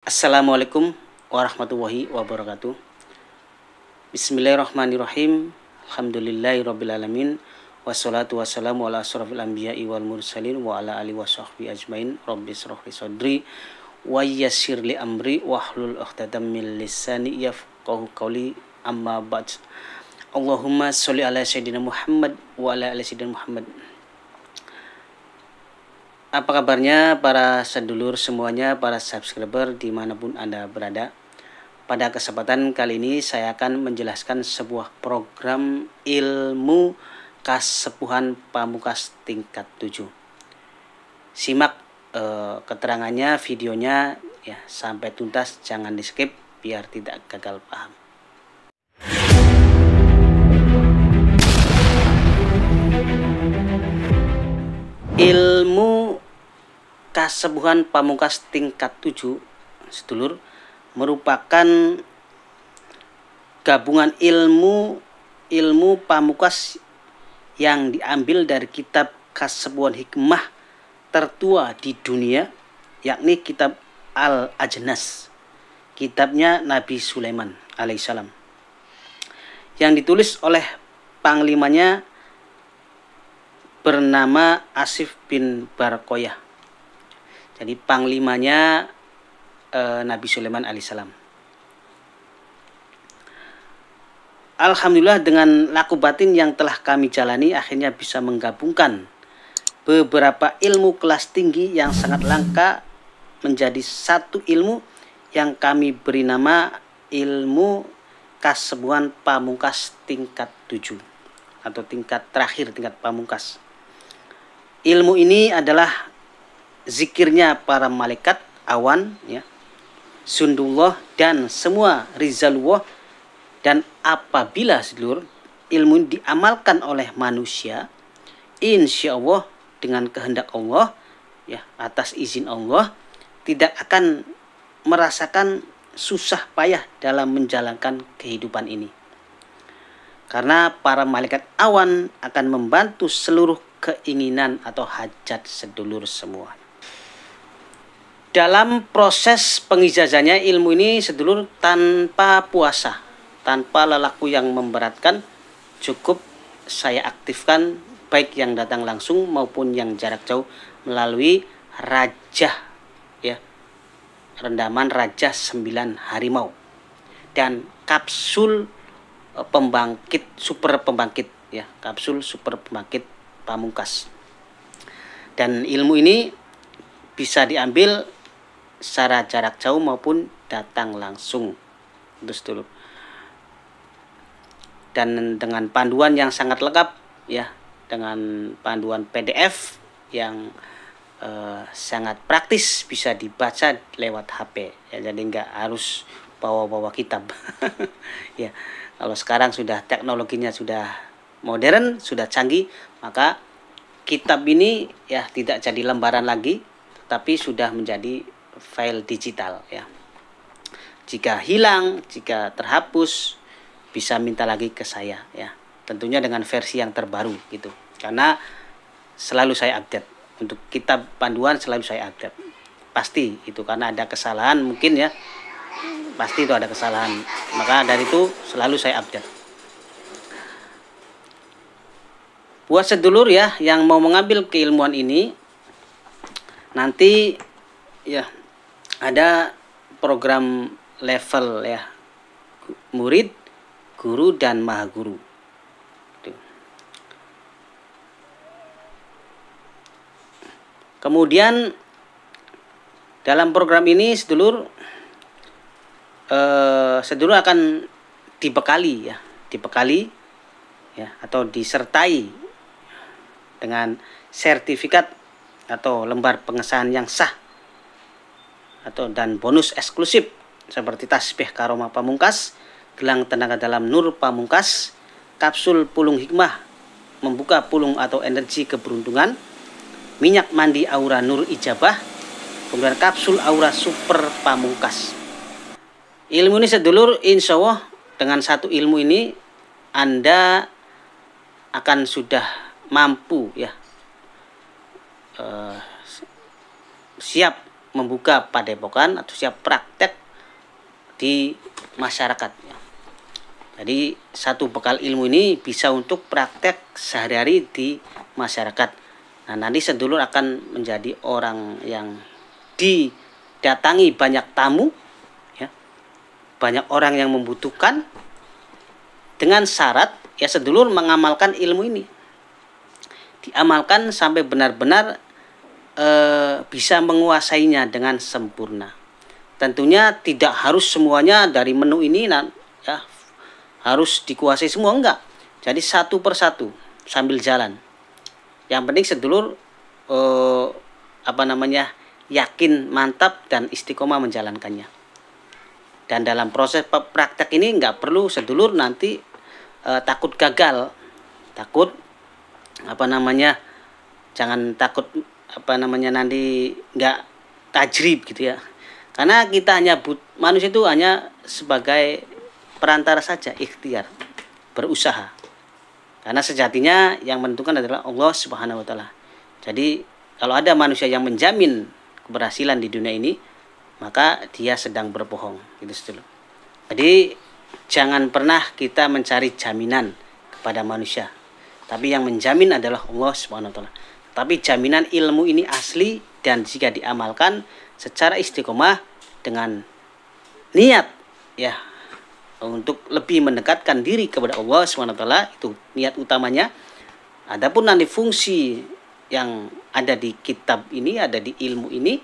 Assalamualaikum warahmatullahi wabarakatuh. Bismillahirrahmanirrahim. Alhamdulillahirrabbilalamin. Wassalatu wassalamu ala asrafil anbiya'i wal mursalin wa ala alihi wa sahbihi ajmain. Rabbi shrah li sadri wa yassir li amri wahlul 'uqdatam min lisani yafqahu qawli, amma ba'd. Allahumma sholli ala sayyidina Muhammad wa ala ali sayyidina Muhammad. Apa kabarnya para sedulur semuanya, para subscriber dimanapun Anda berada. Pada kesempatan kali ini saya akan menjelaskan sebuah program ilmu Kasepuhan Pamungkas tingkat 7. Simak keterangannya, videonya ya sampai tuntas, jangan di skip biar tidak gagal paham. Ilmu Kasepuhan Pamungkas tingkat 7, sedulur, merupakan gabungan ilmu pamungkas yang diambil dari kitab Kasepuhan Hikmah tertua di dunia, yakni kitab Al-Ajnas, kitabnya Nabi Sulaiman alaihissalam, yang ditulis oleh panglimanya bernama Asif bin Barkoyah. Jadi panglimanya Nabi Sulaiman alaihissalam. Alhamdulillah, dengan laku batin yang telah kami jalani, akhirnya bisa menggabungkan beberapa ilmu kelas tinggi yang sangat langka menjadi satu ilmu yang kami beri nama ilmu Kasepuhan Pamungkas tingkat 7 atau tingkat terakhir, tingkat pamungkas. Ilmu ini adalah zikirnya para malaikat, awan, ya, sundullah, dan semua rizalullah. Dan apabila sedulur ilmu ini diamalkan oleh manusia, insya Allah dengan kehendak Allah, ya, atas izin Allah, tidak akan merasakan susah payah dalam menjalankan kehidupan ini. Karena para malaikat awan akan membantu seluruh keinginan atau hajat sedulur semua. Dalam proses pengijazahnya, ilmu ini sedulur tanpa puasa, tanpa lelaku yang memberatkan, cukup saya aktifkan baik yang datang langsung maupun yang jarak jauh melalui rajah, ya, rendaman rajah 9 harimau dan kapsul pembangkit, super pembangkit, ya, kapsul super pembangkit pamungkas. Dan ilmu ini bisa diambil secara jarak jauh maupun datang langsung, terus dulu. Dan dengan panduan yang sangat lengkap, ya, dengan panduan PDF yang sangat praktis, bisa dibaca lewat HP, ya, jadi nggak harus bawa-bawa kitab. Ya, kalau sekarang sudah teknologinya sudah modern, sudah canggih, maka kitab ini ya tidak jadi lembaran lagi, tapi sudah menjadi file digital, ya. Jika hilang, jika terhapus, bisa minta lagi ke saya, ya. Tentunya dengan versi yang terbaru gitu. Karena selalu saya update. Untuk kitab panduan selalu saya update. Pasti itu, karena ada kesalahan mungkin, ya. Pasti itu ada kesalahan. Maka dari itu selalu saya update. Buat sedulur, ya, yang mau mengambil keilmuan ini, nanti ya ada program level, ya, murid, guru, dan maha guru. Kemudian dalam program ini sedulur akan dibekali, ya, atau disertai dengan sertifikat atau lembar pengesahan yang sah dan bonus eksklusif seperti tasbih karomah pamungkas, gelang tenaga dalam nur pamungkas, kapsul pulung hikmah membuka pulung atau energi keberuntungan, minyak mandi aura nur ijabah, kemudian kapsul aura super pamungkas. Ilmu ini sedulur, insya Allah dengan satu ilmu ini Anda akan sudah mampu, ya, siap membuka padepokan atau siap praktek di masyarakat. Jadi satu bekal ilmu ini bisa untuk praktek sehari-hari di masyarakat. Nah, nanti sedulur akan menjadi orang yang didatangi banyak tamu, ya, banyak orang yang membutuhkan, dengan syarat ya sedulur mengamalkan ilmu ini, diamalkan sampai benar-benar bisa menguasainya dengan sempurna. Tentunya tidak harus semuanya dari menu ini ya harus dikuasai semua, enggak. Jadi satu persatu sambil jalan. Yang penting sedulur yakin, mantap, dan istiqomah menjalankannya. Dan dalam proses praktek ini enggak perlu sedulur nanti takut gagal, jangan takut nanti enggak tajrib gitu ya. Karena kita manusia itu hanya sebagai perantara saja, ikhtiar, berusaha. Karena sejatinya yang menentukan adalah Allah Subhanahu wa taala. Jadi kalau ada manusia yang menjamin keberhasilan di dunia ini, maka dia sedang berbohong, gitu sedulur. Jadi jangan pernah kita mencari jaminan kepada manusia. Tapi yang menjamin adalah Allah Subhanahu wa taala. Tapi jaminan ilmu ini asli, dan jika diamalkan secara istiqomah dengan niat ya untuk lebih mendekatkan diri kepada Allah SWT, itu niat utamanya. Adapun nanti fungsi yang ada di kitab ini, ada di ilmu ini,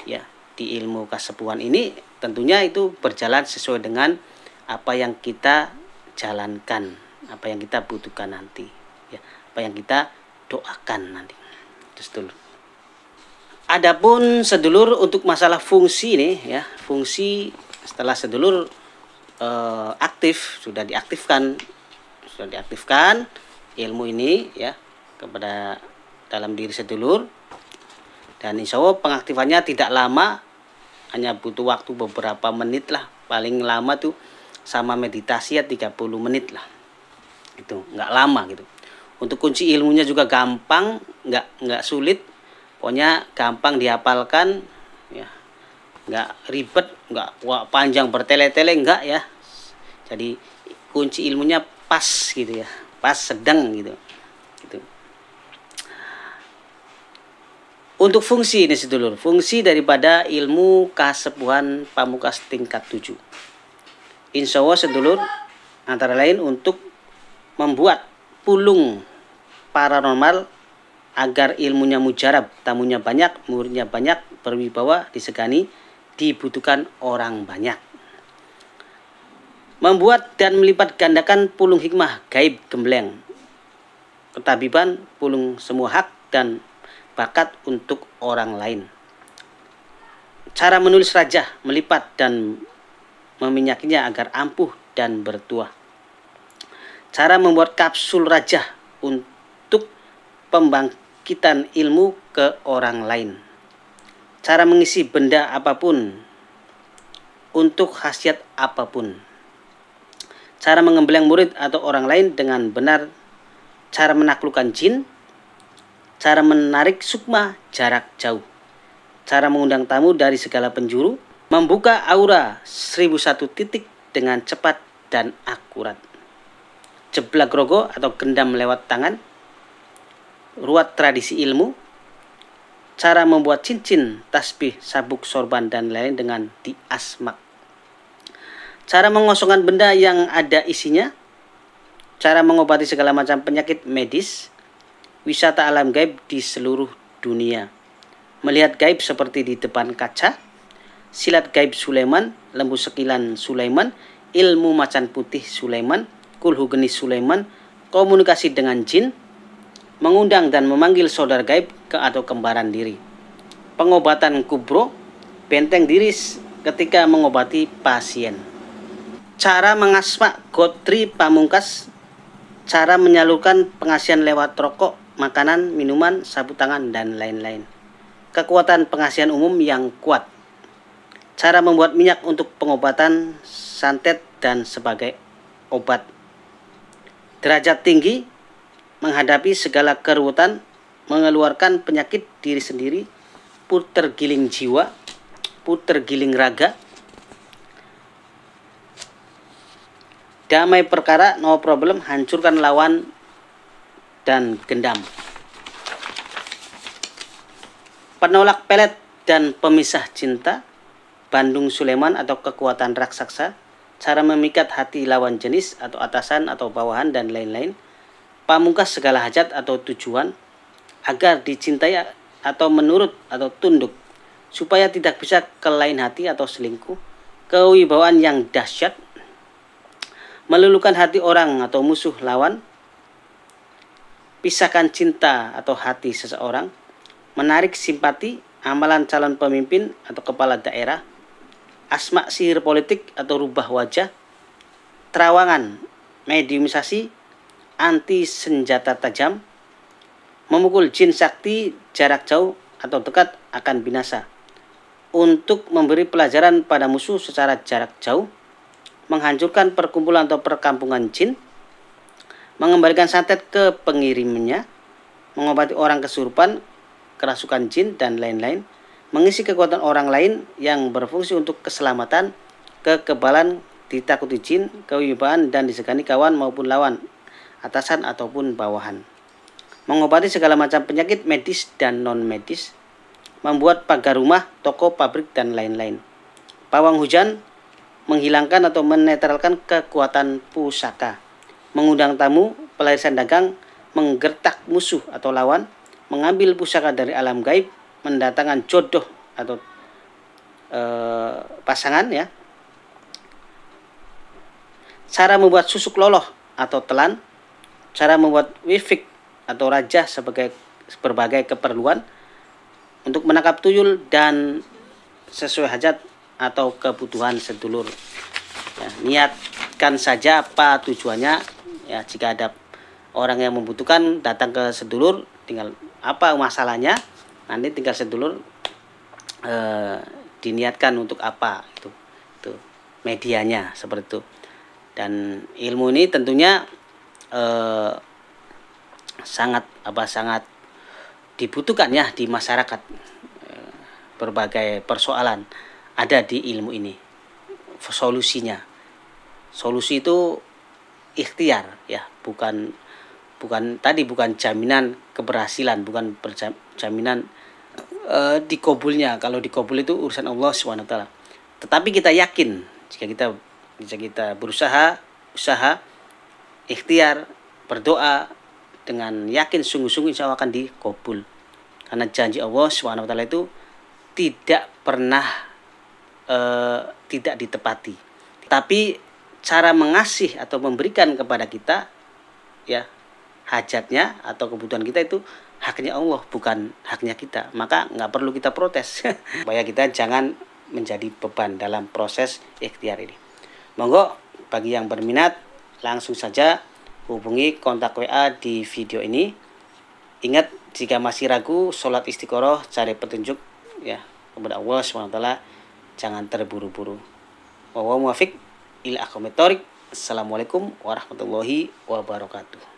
ya di ilmu kasepuhan ini, tentunya itu berjalan sesuai dengan apa yang kita jalankan, apa yang kita butuhkan nanti, ya apa yang kita doakan nanti. Terus dulu. Adapun sedulur untuk masalah fungsi nih ya, fungsi setelah sedulur sudah diaktifkan ilmu ini ya kepada dalam diri sedulur, dan insya Allah pengaktifannya tidak lama, hanya butuh waktu beberapa menit lah, paling lama tuh sama meditasi ya 30 menit lah, itu nggak lama gitu. Untuk kunci ilmunya juga gampang, nggak sulit, pokoknya gampang dihafalkan ya, nggak ribet, nggak panjang bertele-tele, enggak ya. Jadi kunci ilmunya pas gitu ya, pas sedang gitu. Untuk fungsi ini sedulur, fungsi daripada ilmu kasepuhan pamungkas tingkat 7, insya Allah sedulur, antara lain untuk membuat pulung paranormal agar ilmunya mujarab, tamunya banyak, muridnya banyak, berwibawa, disegani, dibutuhkan orang banyak. Membuat dan melipat gandakan pulung hikmah gaib gembleng, ketabiban, pulung semua hak dan bakat untuk orang lain. Cara menulis rajah, melipat dan meminyakinya agar ampuh dan bertuah. Cara membuat kapsul rajah untuk pembangkitan ilmu ke orang lain. Cara mengisi benda apapun untuk khasiat apapun. Cara mengembleng murid atau orang lain dengan benar. Cara menaklukkan jin. Cara menarik sukma jarak jauh. Cara mengundang tamu dari segala penjuru. Membuka aura 1001 titik dengan cepat dan akurat. Jeblak rogo atau gendam lewat tangan. Ruat tradisi ilmu. Cara membuat cincin, tasbih, sabuk, sorban, dan lain dengan diasmak. Cara mengosongkan benda yang ada isinya. Cara mengobati segala macam penyakit medis. Wisata alam gaib di seluruh dunia. Melihat gaib seperti di depan kaca. Silat gaib Sulaiman, lembu sekilan Sulaiman, ilmu macan putih Sulaiman, kulhu genis Sulaiman, komunikasi dengan jin, mengundang dan memanggil saudara gaib atau kembaran diri. Pengobatan kubro, benteng diri ketika mengobati pasien. Cara mengasma gotri pamungkas. Cara menyalurkan pengasihan lewat rokok, makanan, minuman, sapu tangan, dan lain-lain. Kekuatan pengasihan umum yang kuat. Cara membuat minyak untuk pengobatan, santet, dan sebagai obat. Derajat tinggi, menghadapi segala keruwetan, mengeluarkan penyakit diri sendiri, puter giling jiwa, puter giling raga, damai perkara, no problem, hancurkan lawan dan gendam. Penolak pelet dan pemisah cinta, Bandung Sulaiman atau kekuatan raksasa, cara memikat hati lawan jenis atau atasan atau bawahan dan lain-lain, pamungkas segala hajat atau tujuan, agar dicintai atau menurut atau tunduk, supaya tidak bisa ke lain hati atau selingkuh, kewibawaan yang dahsyat, meluluhkan hati orang atau musuh lawan, pisahkan cinta atau hati seseorang, menarik simpati, amalan calon pemimpin atau kepala daerah, asma sihir politik atau rubah wajah, terawangan, mediumisasi, anti senjata tajam, memukul jin sakti jarak jauh atau dekat akan binasa, untuk memberi pelajaran pada musuh secara jarak jauh, menghancurkan perkumpulan atau perkampungan jin, mengembalikan santet ke pengirimnya, mengobati orang kesurupan, kerasukan jin dan lain-lain, mengisi kekuatan orang lain yang berfungsi untuk keselamatan, kekebalan, ditakuti jin, kewibawaan dan disegani kawan maupun lawan, atasan ataupun bawahan, mengobati segala macam penyakit medis dan non medis, membuat pagar rumah, toko, pabrik dan lain-lain, pawang hujan, menghilangkan atau menetralkan kekuatan pusaka, mengundang tamu, pelarisan dagang, menggertak musuh atau lawan, mengambil pusaka dari alam gaib, mendatangkan jodoh atau pasangan ya. Cara membuat susuk loloh atau telan, cara membuat wifik atau raja sebagai berbagai keperluan untuk menangkap tuyul dan sesuai hajat atau kebutuhan sedulur. Ya, niatkan saja apa tujuannya. Ya, jika ada orang yang membutuhkan datang ke sedulur, tinggal apa masalahnya, nanti tinggal sedulur diniatkan untuk apa, itu medianya seperti itu. Dan ilmu ini tentunya sangat dibutuhkan ya di masyarakat. Berbagai persoalan ada di ilmu ini, solusinya. Solusi itu ikhtiar ya, bukan jaminan keberhasilan, bukan jaminan dikabulnya. Kalau dikabul itu urusan Allah SWT. Tetapi kita yakin jika kita berusaha, ikhtiar, berdoa dengan yakin sungguh-sungguh, insya Allah akan dikabul. Karena janji Allah SWT itu tidak pernah tidak ditepati. Tapi cara mengasih atau memberikan kepada kita ya, hajatnya atau kebutuhan kita itu haknya Allah, bukan haknya kita. Maka nggak perlu kita protes supaya kita jangan menjadi beban dalam proses ikhtiar ini. Monggo bagi yang berminat langsung saja hubungi kontak WA di video ini. Ingat, jika masih ragu sholat istiqoroh, cari petunjuk ya kepada Allah SWT, jangan terburu-buru. Wa muwafiq ila aqwamit thoriq. Assalamualaikum warahmatullahi wabarakatuh.